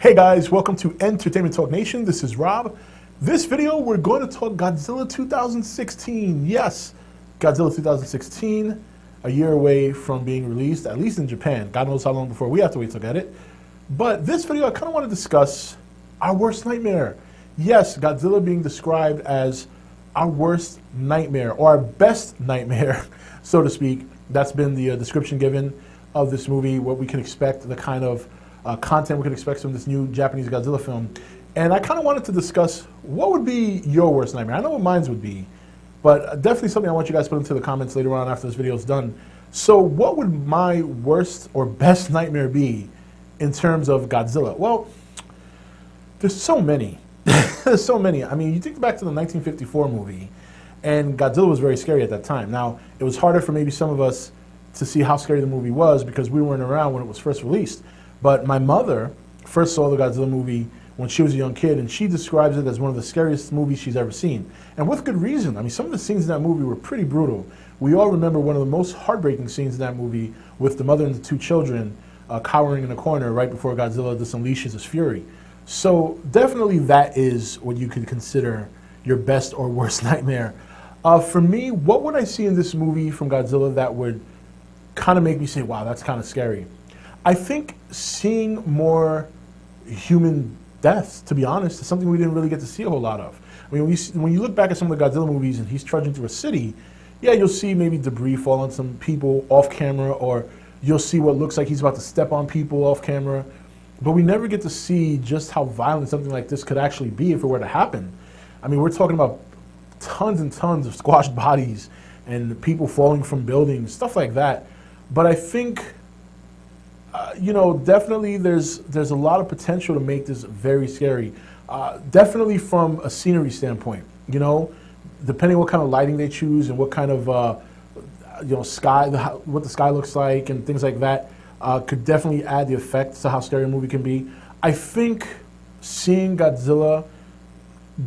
Hey guys, welcome to Entertainment Talk Nation. This is Rob. This video, we're going to talk Godzilla 2016. Yes, Godzilla 2016, a year away from being released, at least in Japan. God knows how long before we have to wait to get it. But this video, I kind of want to discuss our worst nightmare. Yes, Godzilla being described as our worst nightmare, or our best nightmare, so to speak. That's been the description given of this movie, what we can expect, the kind of content we can expect from this new Japanese Godzilla film. And I kind of wanted to discuss what would be your worst nightmare. I know what mine would be, but definitely something I want you guys to put into the comments later on after this video is done. So what would my worst or best nightmare be in terms of Godzilla? Well, there's so many. There's so many. I mean, you think back to the 1954 movie, and Godzilla was very scary at that time. Now, it was harder for maybe some of us to see how scary the movie was because we weren't around when it was first released. But my mother first saw the Godzilla movie when she was a young kid, and she describes it as one of the scariest movies she's ever seen. And with good reason. I mean, some of the scenes in that movie were pretty brutal. We all remember one of the most heartbreaking scenes in that movie with the mother and the two children cowering in a corner right before Godzilla just unleashes his fury. So definitely that is what you could consider your best or worst nightmare. For me, what would I see in this movie from Godzilla that would kind of make me say, wow, that's kind of scary? I think seeing more human deaths, to be honest, is something we didn't really get to see a whole lot of. I mean, when you look back at some of the Godzilla movies and he's trudging through a city, yeah, you'll see maybe debris fall on some people off camera, or you'll see what looks like he's about to step on people off camera. But we never get to see just how violent something like this could actually be if it were to happen. I mean, we're talking about tons and tons of squashed bodies and people falling from buildings, stuff like that. But I think definitely there's a lot of potential to make this very scary. Definitely from a scenery standpoint, depending what kind of lighting they choose and what kind of sky, what the sky looks like and things like that, could definitely add the effect to how scary a movie can be. I think seeing Godzilla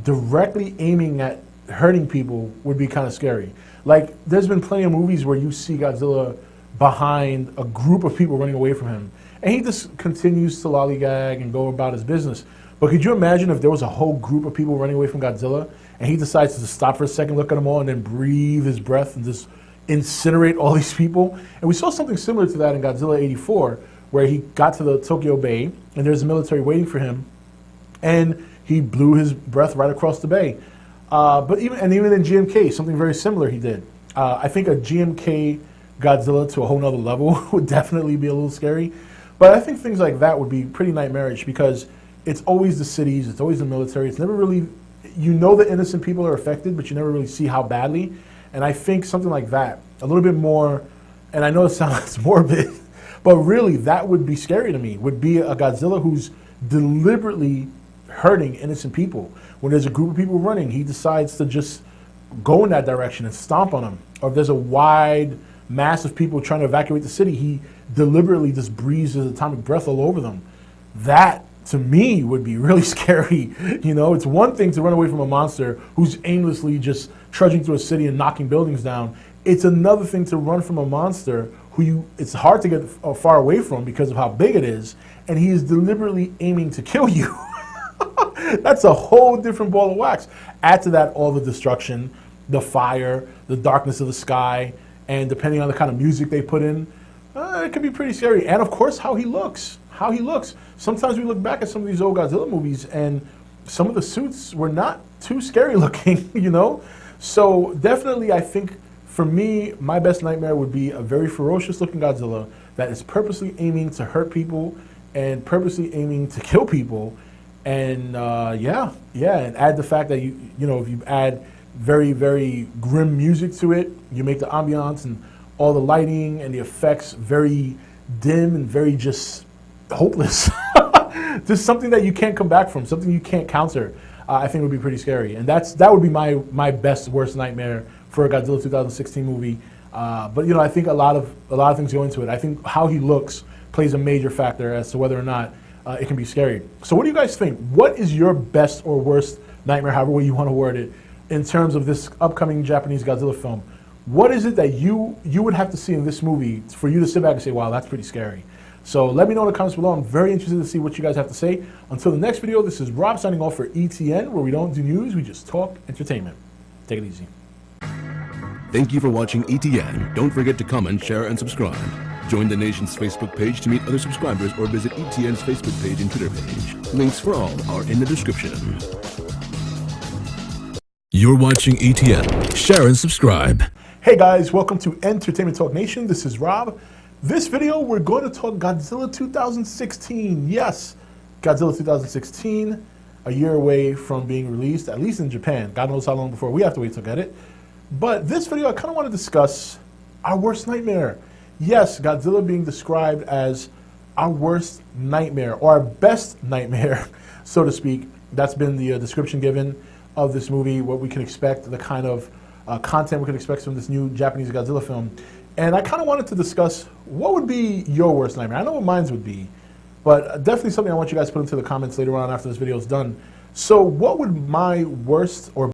directly aiming at hurting people would be kind of scary. Like, there's been plenty of movies where you see Godzilla behind a group of people running away from him, and he just continues to lollygag and go about his business. But could you imagine if there was a whole group of people running away from Godzilla, and he decides to stop for a second, look at them all, and then breathe his breath and just incinerate all these people? And we saw something similar to that in Godzilla 84, where he got to the Tokyo Bay, and there's a military waiting for him, and he blew his breath right across the bay. But even in GMK, something very similar he did. I think a GMK Godzilla to a whole nother level would definitely be a little scary. But I think things like that would be pretty nightmarish because it's always the cities, it's always the military. It's never really, the innocent people are affected, but you never really see how badly. And I think something like that, a little bit more, and I know it sounds morbid, but really that would be scary to me, would be a Godzilla who's deliberately hurting innocent people. When there's a group of people running, he decides to just go in that direction and stomp on them. Or if there's a wide mass of people trying to evacuate the city, he deliberately just breathes his atomic breath all over them. That, to me, would be really scary. It's one thing to run away from a monster who's aimlessly just trudging through a city and knocking buildings down. It's another thing to run from a monster who it's hard to get far away from because of how big it is, and he is deliberately aiming to kill you. That's a whole different ball of wax. Add to that all the destruction, the fire, the darkness of the sky, and depending on the kind of music they put in, it could be pretty scary. And of course, how he looks. Sometimes we look back at some of these old Godzilla movies, and some of the suits were not too scary looking, So definitely, I think, for me, my best nightmare would be a very ferocious looking Godzilla that is purposely aiming to hurt people and purposely aiming to kill people. And and add the fact that if you add very, very grim music to it, you make the ambiance and all the lighting and the effects very dim and very just hopeless. Just something that you can't come back from, something you can't counter. I think would be pretty scary, and that would be my best worst nightmare for a Godzilla 2016 movie. But I think a lot of things go into it. I think how he looks plays a major factor as to whether or not it can be scary. So what do you guys think? What is your best or worst nightmare, however way you want to word it, in terms of this upcoming Japanese Godzilla film? What is it that you would have to see in this movie for you to sit back and say, wow, that's pretty scary? So let me know in the comments below. I'm very interested to see what you guys have to say. Until the next video, this is Rob signing off for ETN, where we don't do news, we just talk entertainment. Take it easy. Thank you for watching ETN. Don't forget to comment, share, and subscribe. Join the nation's Facebook page to meet other subscribers or visit ETN's Facebook page and Twitter page. Links for all are in the description. You're watching ETN. Share and subscribe. Hey guys, welcome to Entertainment Talk Nation. This is Rob. This video, we're going to talk Godzilla 2016. Yes, Godzilla 2016, a year away from being released, at least in Japan. God knows how long before we have to wait to get it. But this video, I kind of want to discuss our worst nightmare. Yes, Godzilla being described as our worst nightmare, or our best nightmare, so to speak. That's been the description given of this movie, what we can expect, the kind of content we can expect from this new Japanese Godzilla film. And I kind of wanted to discuss what would be your worst nightmare. I know what mine would be, but definitely something I want you guys to put into the comments later on after this video is done. So what would my worst or